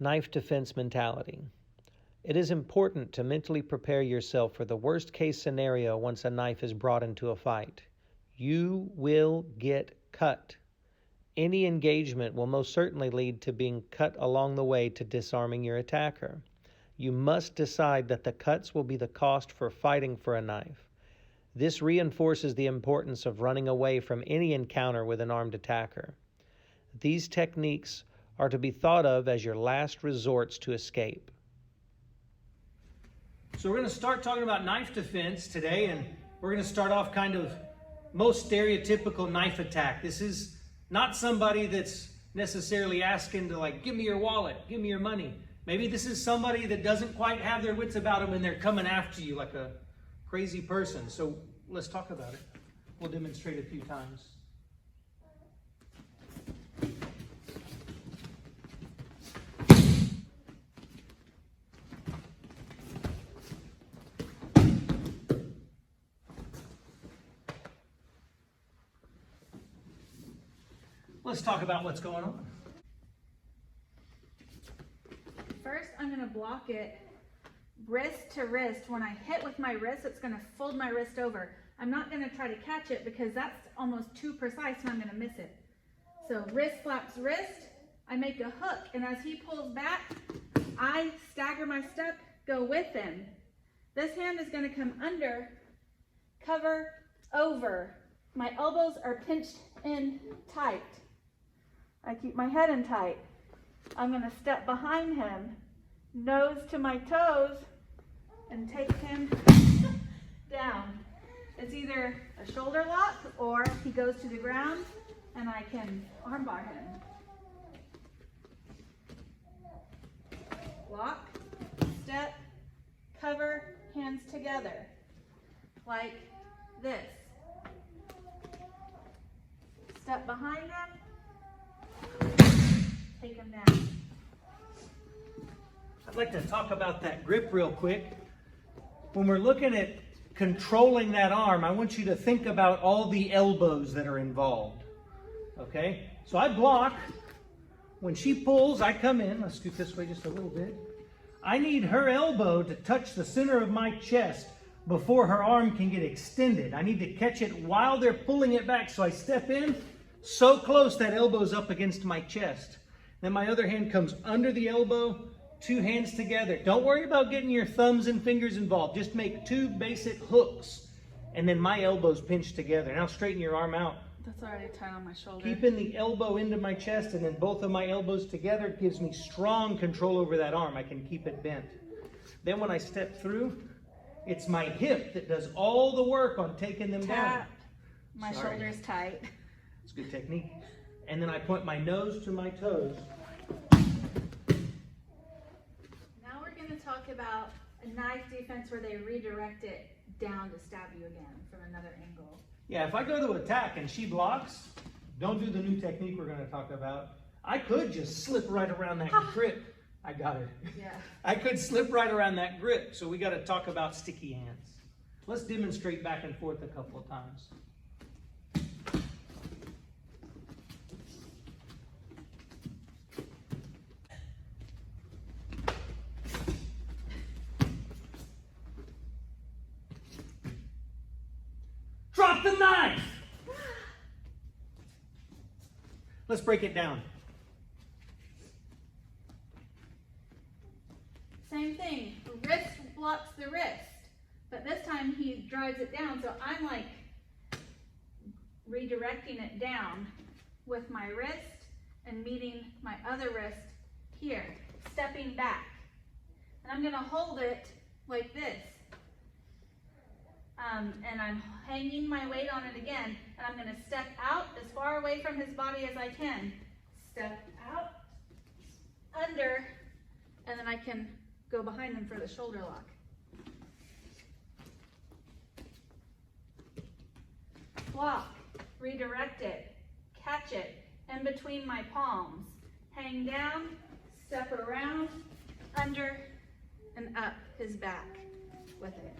Knife defense mentality. It is important to mentally prepare yourself for the worst case scenario once a knife is brought into a fight. You will get cut. Any engagement will most certainly lead to being cut along the way to disarming your attacker. You must decide that the cuts will be the cost for fighting for a knife. This reinforces the importance of running away from any encounter with an armed attacker. These techniques are to be thought of as your last resorts to escape. So we're going to start talking about knife defense today, and we're going to start off kind of most stereotypical knife attack. This is not somebody that's necessarily asking to like, give me your wallet, give me your money. Maybe this is somebody that doesn't quite have their wits about them and they're coming after you like a crazy person. So let's talk about it. We'll demonstrate a few times. Let's talk about what's going on. First, I'm going to block it wrist to wrist. When I hit with my wrist, it's going to fold my wrist over. I'm not going to try to catch it because that's almost too precise and I'm going to miss it. So wrist flaps wrist, I make a hook, and as he pulls back, I stagger my step, go with him. This hand is going to come under, cover, over. My elbows are pinched in tight. I keep my head in tight. I'm going to step behind him, nose to my toes, and take him down. It's either a shoulder lock or he goes to the ground and I can armbar him. Lock, step, cover, hands together, like this. Step behind him. Take him down. I'd like to talk about that grip real quick. When we're looking at controlling that arm, I want you to think about all the elbows that are involved. Okay? So I block. When she pulls, I come in. Let's scoot this way just a little bit. I need her elbow to touch the center of my chest before her arm can get extended. I need to catch it while they're pulling it back. So I step in so close that elbow's up against my chest. Then my other hand comes under the elbow, two hands together. Don't worry about getting your thumbs and fingers involved. Just make two basic hooks, and then my elbows pinched together. Now straighten your arm out. That's already tight on my shoulder. Keeping the elbow into my chest and then both of my elbows together gives me strong control over that arm. I can keep it bent. Then when I step through, it's my hip that does all the work on taking them down. My shoulder's tight. It's a good technique. And then I point my nose to my toes. Now we're going to talk about a knife defense where they redirect it down to stab you again from another angle. Yeah, if I go to attack and she blocks, don't do the new technique we're going to talk about. I could just slip right around that grip. I got it. Yeah. I could slip right around that grip. So we got to talk about sticky hands. Let's demonstrate back and forth a couple of times. Drop the knife! Let's break it down. Same thing. Wrist blocks the wrist, but this time he drives it down, so I'm like redirecting it down with my wrist and meeting my other wrist here, stepping back. And I'm going to hold it like this. And I'm hanging my weight on it again, and I'm going to step out as far away from his body as I can. Step out, under, and then I can go behind him for the shoulder lock. Block, redirect it, catch it in between my palms. Hang down, step around, under, and up his back with it.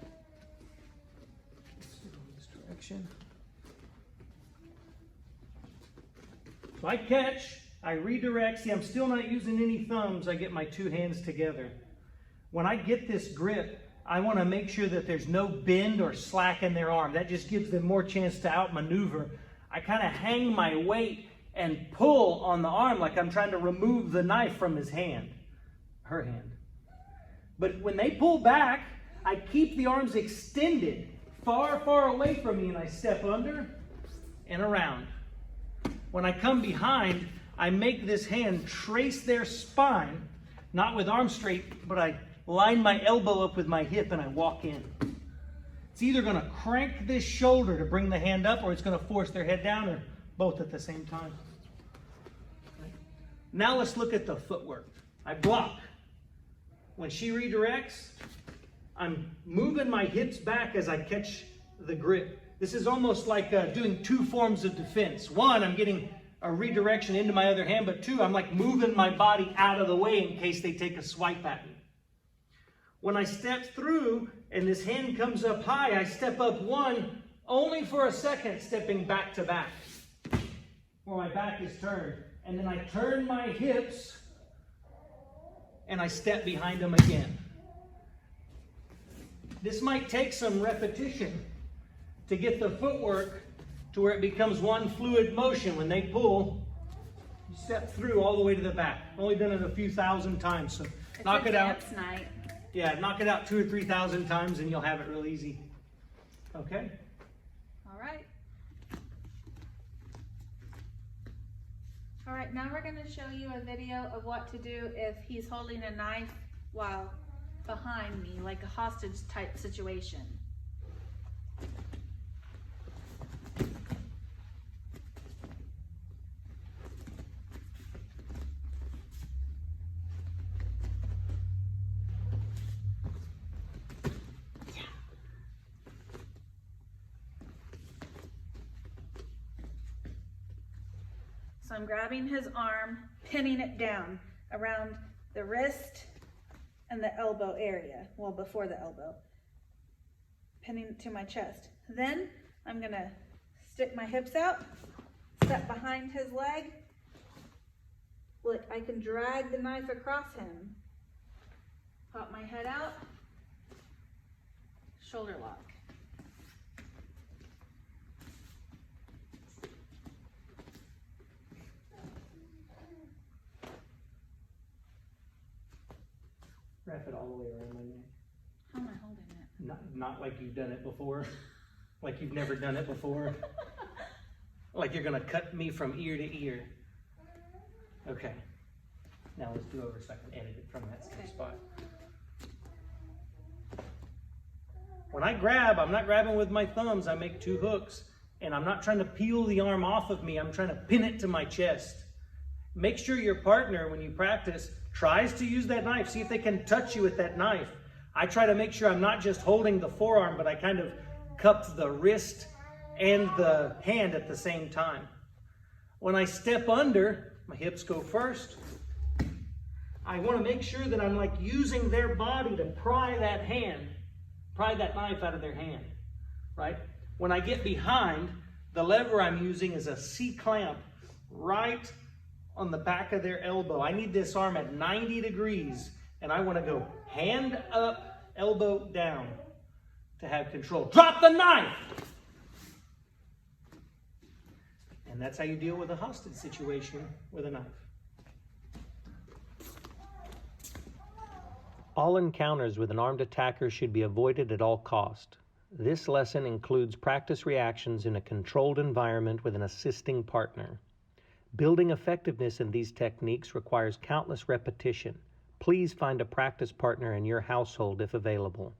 So I catch, I redirect. See, I'm still not using any thumbs. I get my two hands together. When I get this grip, I want to make sure that there's no bend or slack in their arm. That just gives them more chance to outmaneuver. I kind of hang my weight and pull on the arm like I'm trying to remove the knife from his hand, her hand. But when they pull back, I keep the arms extended far, far away from me, and I step under and around. When I come behind, I make this hand trace their spine, not with arm straight, but I line my elbow up with my hip and I walk in. It's either going to crank this shoulder to bring the hand up, or it's going to force their head down, or both at the same time. Okay. Now let's look at the footwork. I block. When she redirects, I'm moving my hips back as I catch the grip. This is almost like doing two forms of defense. One, I'm getting a redirection into my other hand, but two, I'm like moving my body out of the way in case they take a swipe at me. When I step through and this hand comes up high, I step up one only for a second, stepping back to back, where my back is turned. And then I turn my hips and I step behind them again. This might take some repetition to get the footwork to where it becomes one fluid motion. When they pull, you step through all the way to the back. Only done it a few thousand times, so knock it out. Night. Yeah, knock it out 2,000 or 3,000 times and you'll have it real easy. Okay? All right. All right, now we're going to show you a video of what to do if he's holding a knife while behind me, like a hostage type situation. So I'm grabbing his arm, pinning it down around the wrist and the elbow area. Well, before the elbow. Pinning it to my chest. Then I'm gonna stick my hips out, step behind his leg. Look, I can drag the knife across him. Pop my head out, shoulder lock. Wrap it all the way around my neck. How am I holding it? Not like you've done it before. Like you've never done it before. Like you're gonna cut me from ear to ear. Okay. Now let's do over so I can edit it from that same spot. When I grab, I'm not grabbing with my thumbs. I make two hooks, and I'm not trying to peel the arm off of me. I'm trying to pin it to my chest. Make sure your partner, when you practice, tries to use that knife. See if they can touch you with that knife. I try to make sure I'm not just holding the forearm, but I kind of cup the wrist and the hand at the same time. When I step under, my hips go first. I want to make sure that I'm like using their body to pry that knife out of their hand, right? When I get behind, the lever I'm using is a C-clamp right on the back of their elbow. I need this arm at 90 degrees, and I want to go hand up, elbow down to have control. Drop the knife! And that's how you deal with a hostage situation with a knife. All encounters with an armed attacker should be avoided at all cost. This lesson includes practice reactions in a controlled environment with an assisting partner. Building effectiveness in these techniques requires countless repetition. Please find a practice partner in your household if available.